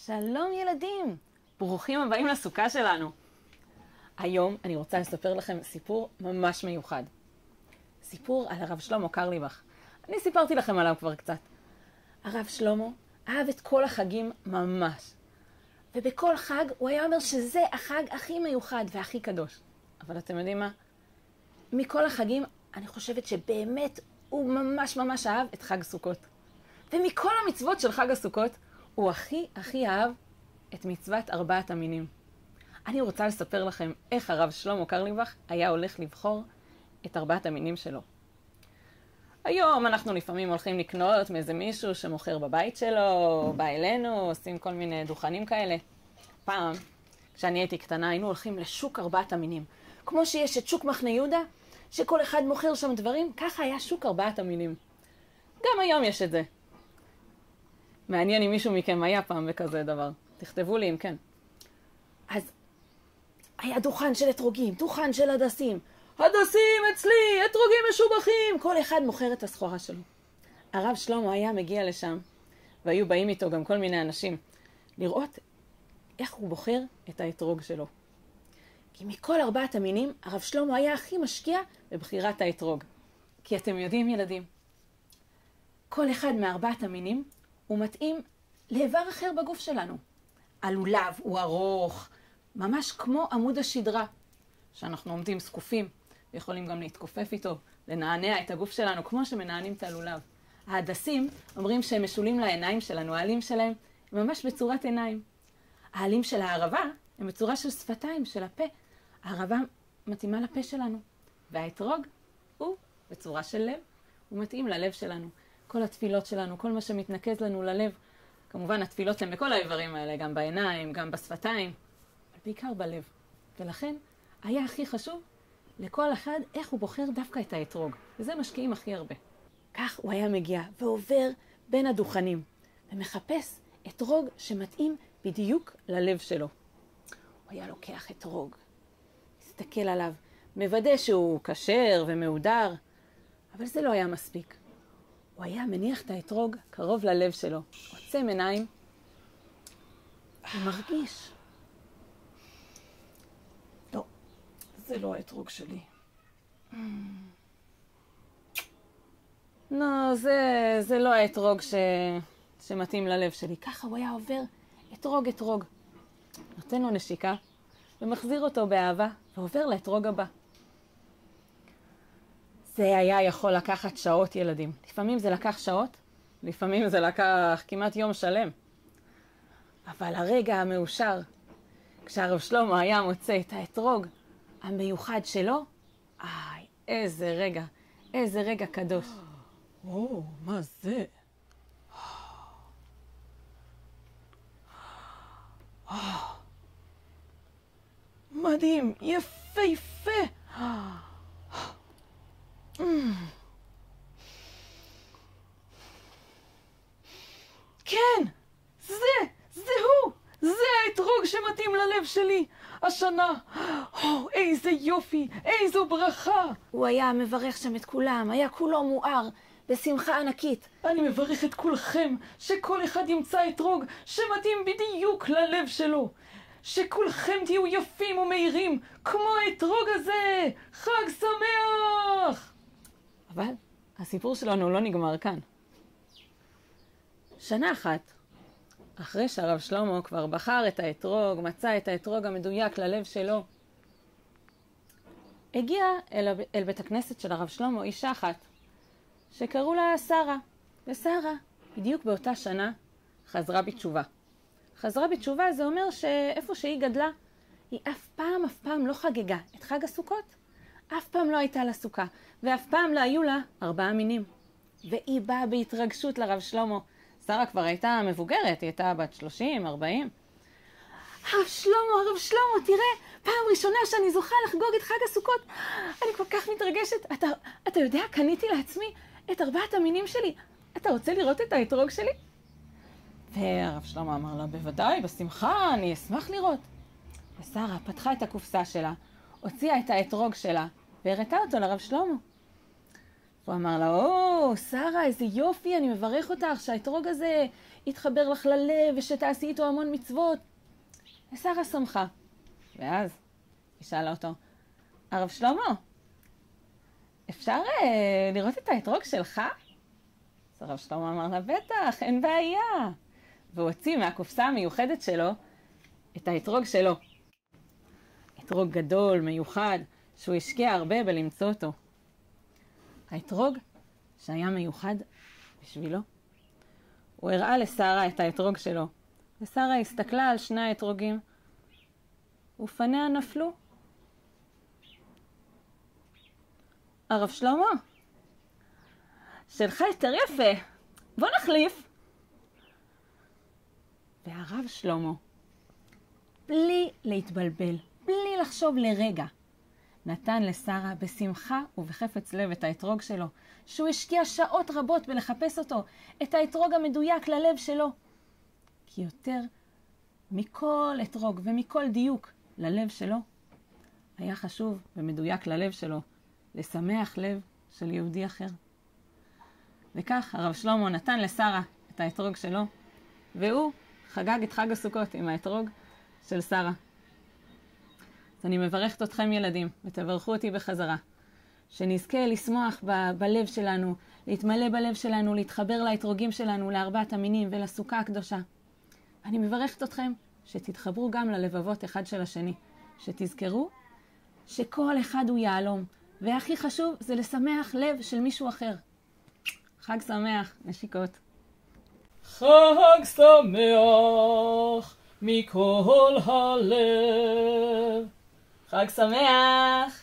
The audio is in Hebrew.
שלום ילדים, ברוכים הבאים לסוכה שלנו. היום אני רוצה לספר לכם סיפור ממש מיוחד. סיפור על הרב שלמה קרליבך. אני סיפרתי לכם עליו כבר קצת. הרב שלמה אהב את כל החגים ממש. ובכל חג הוא היה אומר שזה החג הכי מיוחד והכי קדוש. אבל אתם יודעים מה? מכל החגים אני חושבת שבאמת הוא ממש אהב את חג סוכות. ומכל המצוות של חג הסוכות הוא הכי אהב את מצוות 4 המינים. אני רוצה לספר לכם איך הרב שלמה קרליבך היה הולך לבחור את 4 המינים שלו. היום אנחנו לפעמים הולכים לקנות מאיזה מישהו שמוכר בבית שלו, בא אלינו, עושים כל מיני דוכנים כאלה. פעם, כשאני הייתי קטנה, היינו הולכים לשוק 4 המינים. כמו שיש את שוק מחנה יהודה, שכל אחד מוכר שם דברים, ככה היה שוק 4 המינים. גם היום יש את זה. מעניין אם מישהו מכם היה פעם בכזה דבר. תכתבו לי אם כן. אז היה דוכן של אתרוגים, דוכן של הדסים. הדסים אצלי, אתרוגים משובחים. כל אחד מוכר את הסחורה שלו. הרב שלמה היה מגיע לשם, והיו באים איתו גם כל מיני אנשים, לראות איך הוא בוחר את האתרוג שלו. כי מכל 4 המינים, הרב שלמה היה הכי משקיע בבחירת האתרוג. כי אתם יודעים ילדים, כל אחד מ4 המינים הוא מתאים לאיבר אחר בגוף שלנו. הלולב הוא ארוך, ממש כמו עמוד השדרה, שאנחנו עומדים זקופים, ויכולים גם להתכופף איתו, לנענע את הגוף שלנו, כמו שמנענים את הלולב. ההדסים אומרים שהם משולים לעיניים שלנו, העלים שלהם הם ממש בצורת עיניים. העלים של הערבה הם בצורה של שפתיים, של הפה. הערבה מתאימה לפה שלנו, והאתרוג הוא בצורה של לב, הוא מתאים ללב שלנו. כל התפילות שלנו, כל מה שמתנקז לנו ללב, כמובן התפילות הן בכל האיברים האלה, גם בעיניים, גם בשפתיים, אבל בעיקר בלב. ולכן היה הכי חשוב לכל אחד איך הוא בוחר דווקא את האתרוג. וזה משקיעים הכי הרבה. כך הוא היה מגיע ועובר בין הדוכנים, ומחפש אתרוג שמתאים בדיוק ללב שלו. הוא היה לוקח אתרוג, מסתכל עליו, מוודא שהוא כשר ומהודר, אבל זה לא היה מספיק. הוא היה מניח את האתרוג קרוב ללב שלו, עוצם עיניים, ומרגיש. לא, זה לא האתרוג שלי. לא, זה לא האתרוג שמתאים ללב שלי. ככה הוא היה עובר אתרוג. נותן לו נשיקה, ומחזיר אותו באהבה, ועובר לאתרוג הבא. זה היה יכול לקחת שעות ילדים. לפעמים זה לקח שעות, לפעמים זה לקח כמעט יום שלם. אבל הרגע המאושר, כשהרב שלמה היה מוצא את האתרוג המיוחד שלו, איזה רגע קדוש. מה זה? מדהים, יפה. כן, זה האתרוג שמתאים ללב שלי השנה. איזה יופי, איזו ברכה. הוא היה מברך שם את כולם, היה כולו מואר בשמחה ענקית. אני מברך את כולכם שכל אחד ימצא אתרוג שמתאים בדיוק ללב שלו. שכולכם תהיו יפים ומהירים כמו האתרוג הזה. חג שמח! אבל הסיפור שלנו לא נגמר כאן. שנה אחת, אחרי שהרב שלמה כבר בחר את האתרוג, מצא את האתרוג המדויק ללב שלו, הגיע אל בית הכנסת של הרב שלמה אישה אחת, שקראו לה שרה. ושרה, בדיוק באותה שנה, חזרה בתשובה. חזרה בתשובה זה אומר שאיפה שהיא גדלה, היא אף פעם לא חגגה את חג הסוכות. אף פעם לא הייתה לה סוכה, ואף פעם לא היו לה 4 מינים. והיא באה בהתרגשות לרב שלמה. שרה כבר הייתה מבוגרת, היא הייתה בת 30, 40. הרב שלמה, תראה, פעם ראשונה שאני זוכה לחגוג את חג הסוכות. אני כל כך מתרגשת. אתה יודע, קניתי לעצמי את 4 המינים שלי. אתה רוצה לראות את האתרוג שלי? והרב שלמה אמר לה, בוודאי, בשמחה, אני אשמח לראות. ושרה פתחה את הקופסה שלה, הוציאה את האתרוג שלה, והראתה אותו לרב שלמה. הוא אמר לה, או, שרה, איזה יופי, אני מברך אותך שהאתרוג הזה יתחבר לך ללב ושתעשי איתו המון מצוות. ושרה שמחה. ואז היא שאלה אותו, הרב שלמה, אפשר לראות את האתרוג שלך? אז הרב שלמה אמר לה, בטח, אין בעיה. והוא הוציא מהקופסה המיוחדת שלו את האתרוג שלו. אתרוג גדול, מיוחד, שהוא השקיע הרבה בלמצוא אותו. האתרוג שהיה מיוחד בשבילו. הוא הראה לשרה את האתרוג שלו, ושרה הסתכלה על שני האתרוגים, ופניה נפלו. הרב שלמה, שלך יותר יפה, בוא נחליף. והרב שלמה, בלי להתבלבל, בלי לחשוב לרגע, נתן לשרה בשמחה ובחפץ לב את האתרוג שלו, שהוא השקיע שעות רבות בלחפש אותו, את האתרוג המדויק ללב שלו. כי יותר מכל אתרוג ומכל דיוק ללב שלו, היה חשוב ומדויק ללב שלו, לשמח לב של יהודי אחר. וכך הרב שלמה נתן לשרה את האתרוג שלו, והוא חגג את חג הסוכות עם האתרוג של שרה. אז אני מברכת אתכם ילדים, ותברכו אותי בחזרה. שנזכה לשמוח בלב שלנו, להתמלא בלב שלנו, להתחבר לאתרוגים שלנו, לארבעת המינים ולסוכה הקדושה. אני מברכת אתכם שתתחברו גם ללבבות אחד של השני. שתזכרו שכל אחד הוא יעלום, והכי חשוב זה לשמח לב של מישהו אחר. חג שמח, נשיקות. חג שמח מכל הלב. חג שמח!